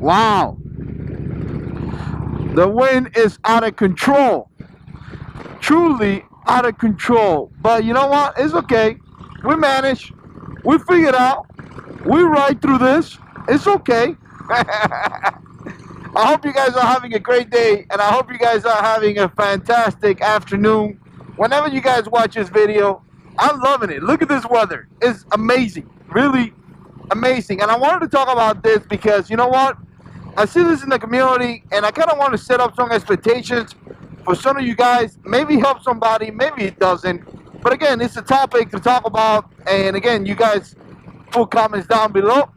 Wow. The wind is out of control. Truly out of control. But you know what? It's okay. We managed. We figured out. We ride through this. It's okay. I hope you guys are having a great day, and I hope you guys are having a fantastic afternoon. Whenever you guys watch this video, I'm loving it. Look at this weather. It's amazing. Really amazing. And I wanted to talk about this because, you know what? I see this in the community, and I kind of want to set up some expectations for some of you guys. Maybe help somebody, maybe it doesn't. But again, it's a topic to talk about. And again, you guys put comments down below.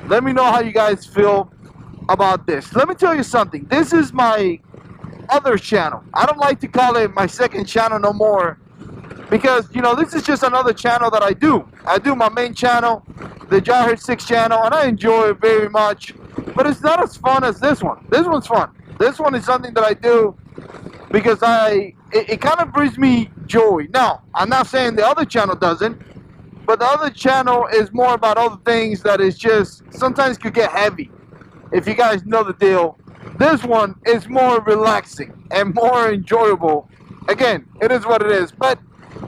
Let me know how you guys feel about this. Let me tell you something. This is my other channel. I don't like to call it my second channel no more, because you know, this is just another channel that I do. I do my main channel, the Jarhead channel, and I enjoy it very much, but it's not as fun as this one. This one's fun. This one is something that I do because it kind of brings me joy. Now, I'm not saying the other channel doesn't, but the other channel is more about other things that is just sometimes could get heavy, if you guys know the deal. This one is more relaxing and more enjoyable. Again, it is what it is. But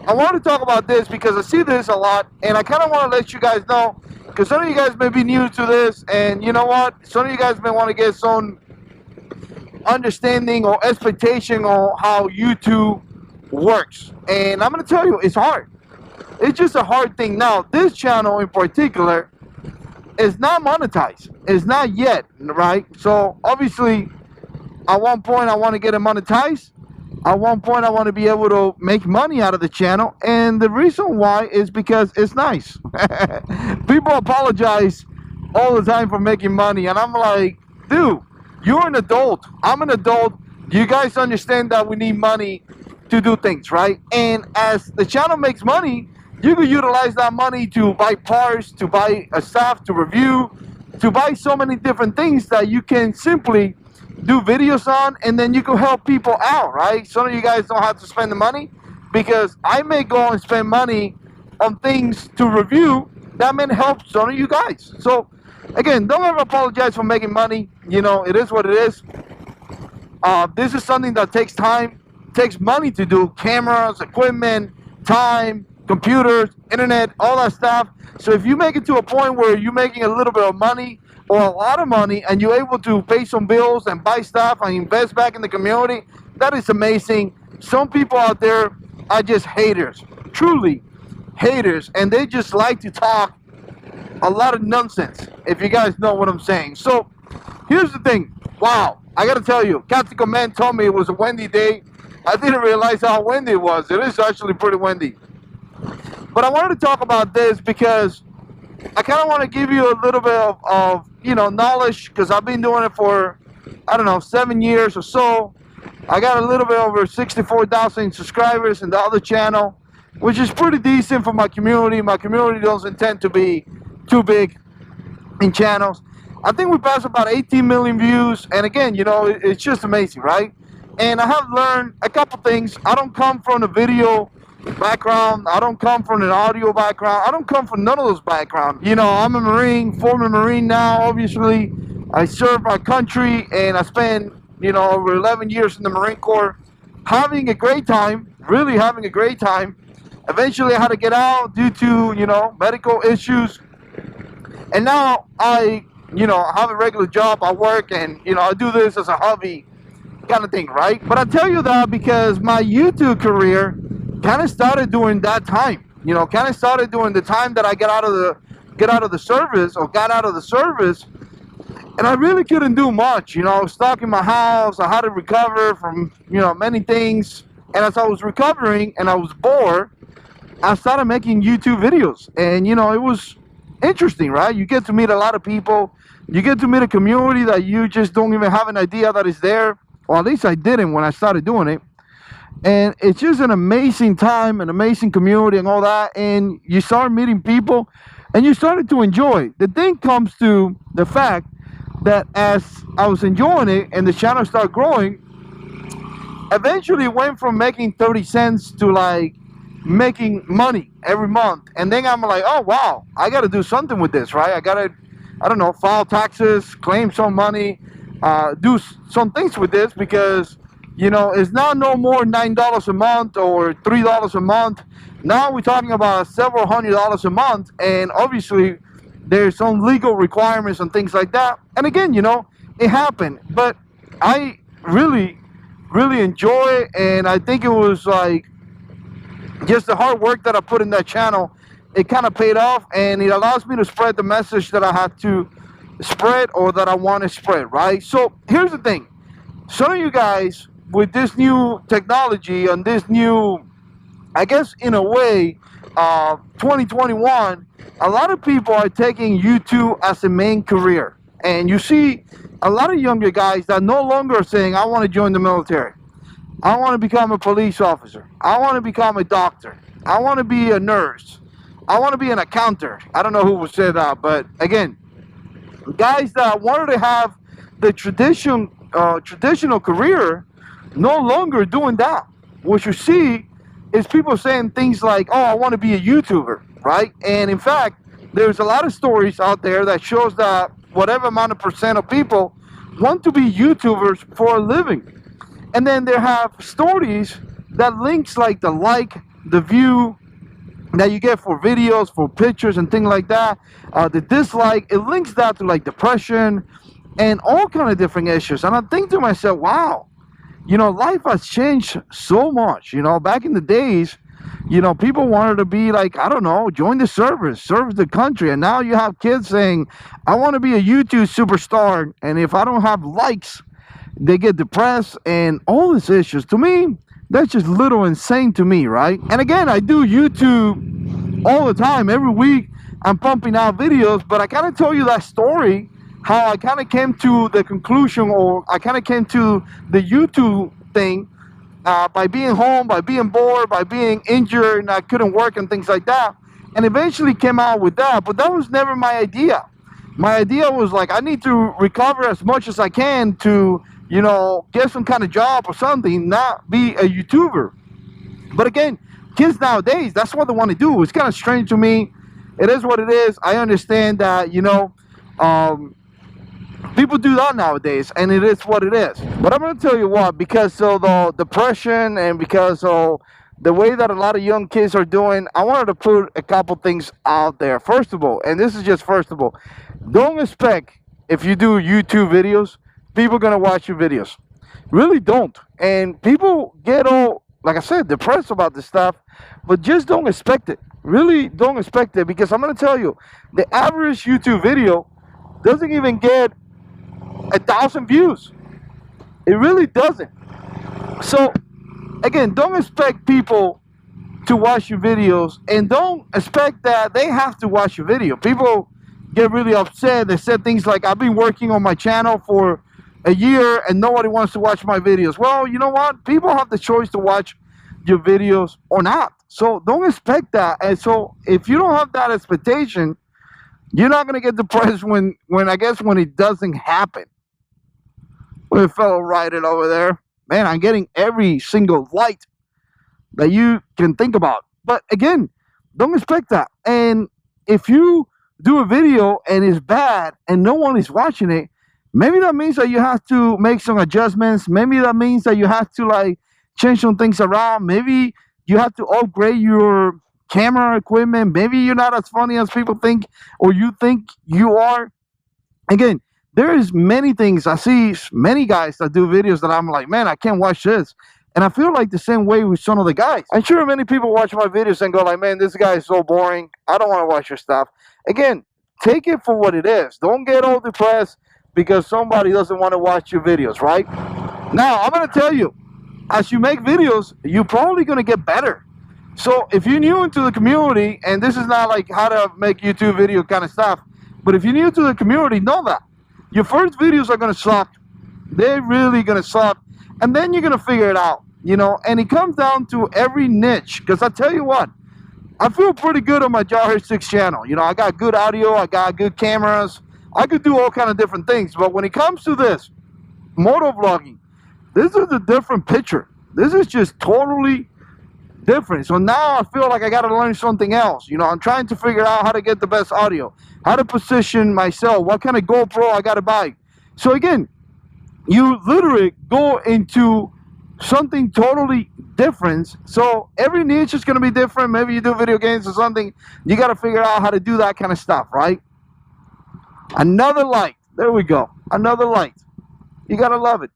I want to talk about this because I see this a lot, and I kind of want to let you guys know, because some of you guys may be new to this, and you know what? Some of you guys may want to get some understanding or expectation on how YouTube works. And I'm going to tell you, it's hard. It's just a hard thing. Now, this channel in particular is not monetized. It's not yet, right? So obviously, at one point I want to get it monetized. At one point I want to be able to make money out of the channel, and the reason why is because it's nice. People apologize all the time for making money, and I'm like, dude, you're an adult. I'm an adult. You guys understand that we need money to do things, right? And as the channel makes money, you can utilize that money to buy parts, to buy a staff, to review, to buy so many different things that you can simply do videos on, and then you can help people out, right? Some of you guys don't have to spend the money, because I may go and spend money on things to review that may help some of you guys. So again, don't ever apologize for making money. You know, it is what it is. This is something that takes time, takes money to do. Cameras, equipment, time, computers, internet, all that stuff. So if you make it to a point where you're making a little bit of money or a lot of money, and you're able to pay some bills and buy stuff and invest back in the community, that is amazing. Some people out there are just haters, truly haters, and they just like to talk a lot of nonsense, if you guys know what I'm saying. So here's the thing. Wow, I gotta tell you, Tactical Man told me it was a windy day. I didn't realize how windy it was. It is actually pretty windy. But I wanted to talk about this because I kind of want to give you a little bit of you know, knowledge, because I've been doing it for, I don't know, 7 years or so. I got a little bit over 64,000 subscribers in the other channel, which is pretty decent for my community. My community doesn't tend to be too big in channels. I think we passed about 18 million views, and again, you know, it's just amazing, right? And I have learned a couple things. I don't come from a video background. I don't come from an audio background. I don't come from none of those backgrounds. You know, I'm a Marine, former Marine now, obviously. I serve my country, and I spent, you know, over 11 years in the Marine Corps, having a great time, really having a great time. Eventually I had to get out due to, you know, medical issues. And now I, you know, have a regular job. I work, and, you know, I do this as a hobby kind of thing, right? But I tell you that because my YouTube career kind of started during that time. You know, kind of started during the time that I got out of the service, and I really couldn't do much. You know, I was stuck in my house. I had to recover from, you know, many things. And as I was recovering and I was bored, I started making YouTube videos. And, you know, it was interesting, right? You get to meet a lot of people. You get to meet a community that you just don't even have an idea that is there. Or at least I didn't when I started doing it. And it's just an amazing time, an amazing community and all that. And you start meeting people and you started to enjoy. The thing comes to the fact that as I was enjoying it and the channel started growing, eventually it went from making 30 cents to like making money every month. And then I'm like, oh wow, I got to do something with this, right? I got I don't know, file taxes, claim some money, do some things with this, because you know, it's now no more $9 a month or $3 a month. Now we're talking about several $100s a month, and obviously there's some legal requirements and things like that. And again, you know, it happened, but I really enjoy it, and I think it was like just the hard work that I put in that channel. It kind of paid off, and it allows me to spread the message that I have to spread, or that I want to spread, right? So here's the thing. Some of you guys, with this new technology and this new, I guess in a way, 2021, a lot of people are taking YouTube as a main career. And you see a lot of younger guys that no longer are saying, I want to join the military, I want to become a police officer, I want to become a doctor, I want to be a nurse, I want to be an accountant. I don't know who would say that, but again, guys that wanted to have the traditional career, no longer doing that. What you see is people saying things like, oh, I want to be a YouTuber, right? And in fact, there's a lot of stories out there that shows that whatever amount of percent of people want to be YouTubers for a living. And then there have stories that links like the view that you get for videos, for pictures and things like that, the dislike, it links that to like depression and all kind of different issues. And I think to myself, wow, you know, life has changed so much. You know, back in the days, you know, people wanted to be like, I don't know, join the service, serve the country. And now you have kids saying, I want to be a YouTube superstar, and if I don't have likes, they get depressed, and all these issues. To me, that's just a little insane to me, right? And again, I do YouTube all the time. Every week I'm pumping out videos, but I kind of tell you that story, how I kind of came to the conclusion, or I kind of came to the YouTube thing, by being home, by being bored, by being injured, and I couldn't work and things like that, and eventually came out with that. But that was never my idea. My idea was like, I need to recover as much as I can to, you know, get some kind of job or something, not be a YouTuber. But again, kids nowadays, that's what they want to do. It's kind of strange to me. It is what it is. I understand that, you know, people do that nowadays, and it is what it is. But I'm going to tell you what, because of the depression and because of the way that a lot of young kids are doing, I wanted to put a couple things out there. First of all, and this is just first of all, don't expect, if you do YouTube videos, people are going to watch your videos. Really don't. And people get all, like I said, depressed about this stuff, but just don't expect it. Really don't expect it, because I'm going to tell you, the average YouTube video doesn't even get 1,000 views. It really doesn't. So again, don't expect people to watch your videos, and don't expect that they have to watch your video. People get really upset. They said things like, I've been working on my channel for a year and nobody wants to watch my videos. Well, you know what? People have the choice to watch your videos or not. So don't expect that. And so if you don't have that expectation, you're not going to get depressed when it doesn't happen. Well, fellow writer over there, man, I'm getting every single light that you can think about. But again, don't expect that. And if you do a video and it's bad and no one is watching it, maybe that means that you have to make some adjustments. Maybe that means that you have to like change some things around. Maybe you have to upgrade your camera equipment. Maybe you're not as funny as people think, or you think you are. Again, there is many things. I see many guys that do videos that I'm like, man, I can't watch this. And I feel like the same way with some of the guys. I'm sure many people watch my videos and go like, man, this guy is so boring. I don't want to watch your stuff. Again, take it for what it is. Don't get all depressed because somebody doesn't want to watch your videos, right? Now, I'm going to tell you, as you make videos, you're probably going to get better. So if you're new into the community, and this is not like how to make YouTube video kind of stuff, but if you're new to the community, know that your first videos are going to suck. They're really going to suck. And then you're going to figure it out, you know, and it comes down to every niche. Because I tell you what, I feel pretty good on my Jarhead 6 channel. You know, I got good audio, I got good cameras, I could do all kind of different things. But when it comes to this, motovlogging, this is a different picture. This is just totally different. So now I feel like I got to learn something else. You know, I'm trying to figure out how to get the best audio, how to position myself, what kind of GoPro I got to buy. So again, you literally go into something totally different. So every niche is going to be different. Maybe you do video games or something. You got to figure out how to do that kind of stuff, right? Another light. There we go. Another light. You got to love it.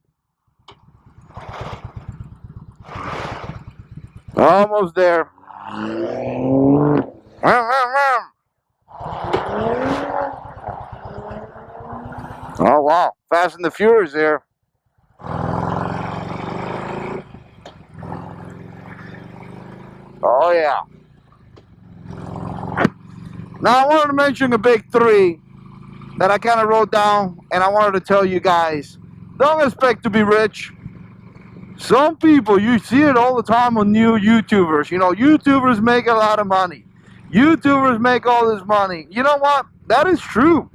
Almost there. Oh, wow. Fast and the Furious there. Oh, yeah. Now, I wanted to mention the big three that I kind of wrote down, and I wanted to tell you guys, don't expect to be rich. Some people, you see it all the time on new YouTubers. You know, YouTubers make a lot of money. YouTubers make all this money. You know what? That is true.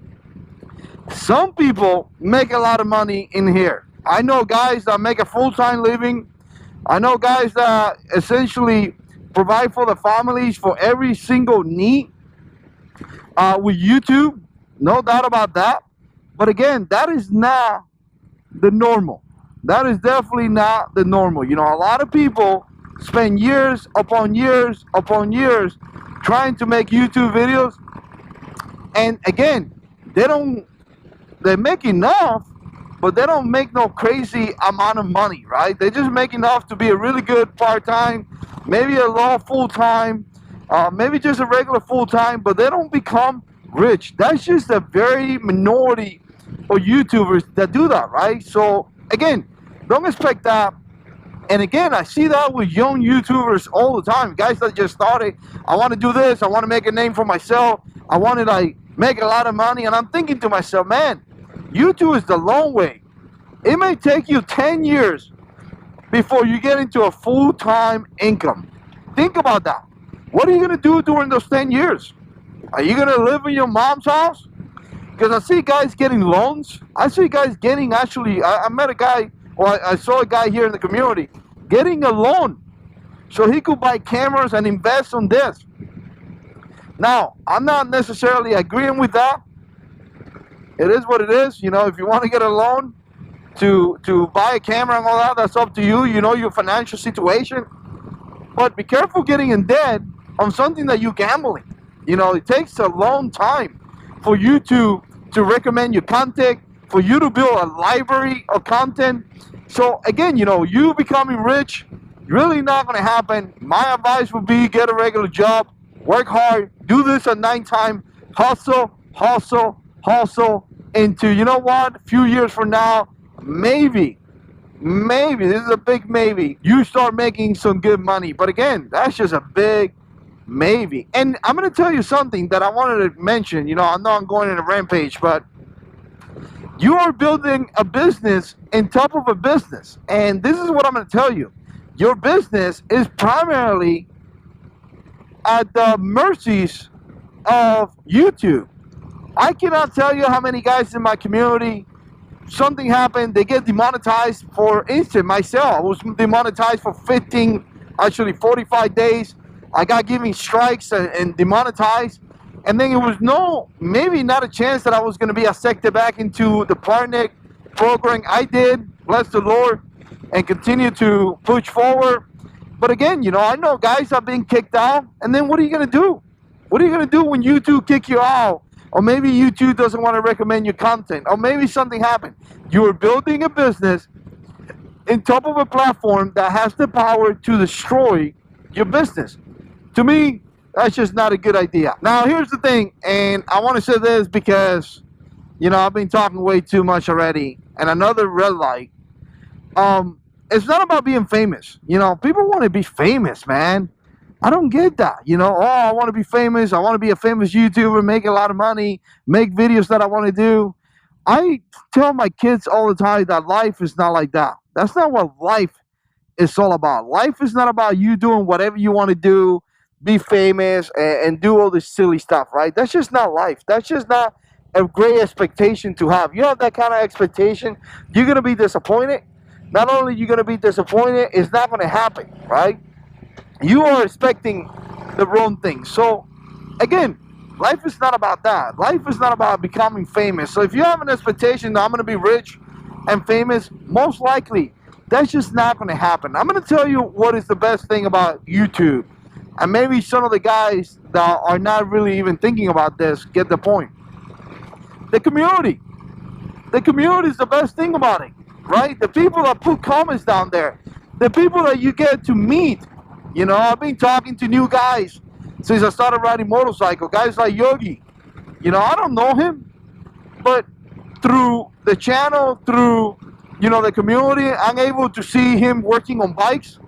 Some people make a lot of money in here. I know guys that make a full-time living. I know guys that essentially provide for the families for every single need with YouTube. No doubt about that. But again, that is not the normal. That is definitely not the normal. You know, a lot of people spend years upon years upon years trying to make YouTube videos. And again, they make enough, but they don't make no crazy amount of money, right? They just make enough to be a really good part-time, maybe a low full-time, maybe just a regular full-time, but they don't become rich. That's just a very minority of YouTubers that do that, right? So again, don't expect that. And again, I see that with young YouTubers all the time. Guys that just started, I want to do this, I want to make a name for myself, I want to like make a lot of money. And I'm thinking to myself, man, YouTube is the long way. It may take you 10 years before you get into a full-time income. Think about that. What are you going to do during those 10 years? Are you going to live in your mom's house? Because I see guys getting loans. I see guys getting, actually, I met a guy, or I saw a guy here in the community getting a loan so he could buy cameras and invest on this. Now, I'm not necessarily agreeing with that. It is what it is. You know, if you want to get a loan to buy a camera and all that, that's up to you. You know your financial situation. But be careful getting in debt on something that you're gambling. You know, it takes a long time for you to recommend your content, for you to build a library of content. So again, you know, you becoming rich, really not going to happen. My advice would be get a regular job, work hard, do this at nighttime, hustle, into, you know what, a few years from now, maybe, this is a big maybe, you start making some good money. But again, that's just a big maybe. And I'm going to tell you something that I wanted to mention. You know, I know I'm going in a rampage, but you are building a business on top of a business. And this is what I'm going to tell you. Your business is primarily at the mercies of YouTube. I cannot tell you how many guys in my community, something happened, they get demonetized. For instance, myself, I was demonetized for 45 days. I got given strikes and demonetized. And then it was maybe not a chance that I was going to be accepted back into the partner program. I did, bless the Lord, and continue to push forward. But again, you know, I know guys are being kicked out. And then what are you going to do? What are you going to do when YouTube kick you out? Or maybe YouTube doesn't want to recommend your content. Or maybe something happened. You are building a business on top of a platform that has the power to destroy your business. To me, that's just not a good idea. Now, here's the thing, and I want to say this because, you know, I've been talking way too much already. And another red light. It's not about being famous. You know, people want to be famous, man. I don't get that. You know, oh, I want to be famous. I want to be a famous YouTuber, make a lot of money, make videos that I want to do. I tell my kids all the time that life is not like that. That's not what life is all about. Life is not about you doing whatever you want to do, be famous, and do all this silly stuff, right? That's just not life. That's just not a great expectation to have. You have that kind of expectation, you're going to be disappointed. Not only are you going to be disappointed, it's not going to happen, right? You are expecting the wrong thing. So again, life is not about that. Life is not about becoming famous. So if you have an expectation that I'm going to be rich and famous, most likely that's just not going to happen. I'm going to tell you what is the best thing about YouTube. And maybe some of the guys that are not really even thinking about this get the point. The community. The community is the best thing about it, right? The people that put comments down there, the people that you get to meet. You know, I've been talking to new guys since I started riding motorcycle. Guys like Yogi. You know, I don't know him, but through the channel, through, you know, the community, I'm able to see him working on bikes.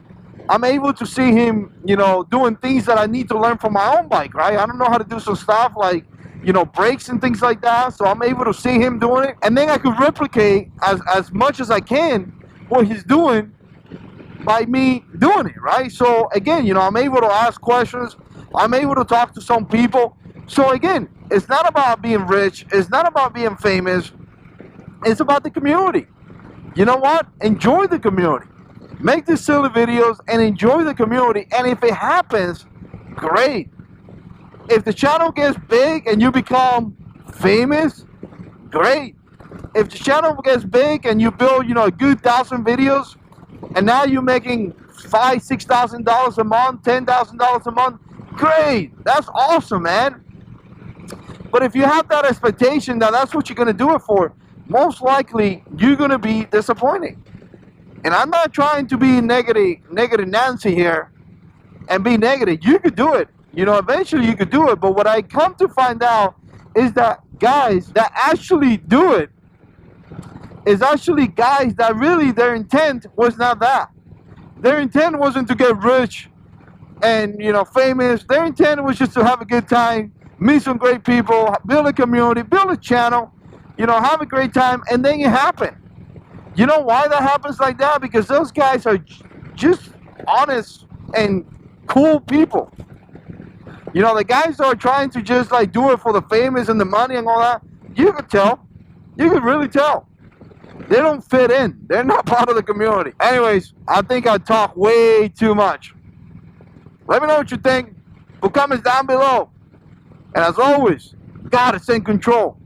I'm able to see him, you know, doing things that I need to learn for my own bike, right? I don't know how to do some stuff like, you know, brakes and things like that. So I'm able to see him doing it. And then I could replicate as much as I can what he's doing by me doing it, right? So again, you know, I'm able to ask questions. I'm able to talk to some people. So again, it's not about being rich. It's not about being famous. It's about the community. You know what? Enjoy the community. Make these silly videos and enjoy the community. And if it happens, great. If the channel gets big and you become famous, great. If the channel gets big and you build, you know, a good 1,000 videos, and now you're making $5,000-$6,000 a month, $10,000 a month, great. That's awesome, man. But if you have that expectation that that's what you're going to do it for, most likely you're going to be disappointed. And I'm not trying to be negative Nancy here and be negative. You could do it. You know, eventually you could do it. But what I come to find out is that guys that actually do it is actually guys that really their intent was not that. Their intent wasn't to get rich and, you know, famous. Their intent was just to have a good time, meet some great people, build a community, build a channel, you know, have a great time, and then it happened. You know why that happens like that? Because those guys are just honest and cool people. You know, the guys that are trying to just like do it for the famous and the money and all that, you could tell. You could really tell. They don't fit in. They're not part of the community. Anyways, I think I talk way too much. Let me know what you think. Put comments down below. And as always, God is in control.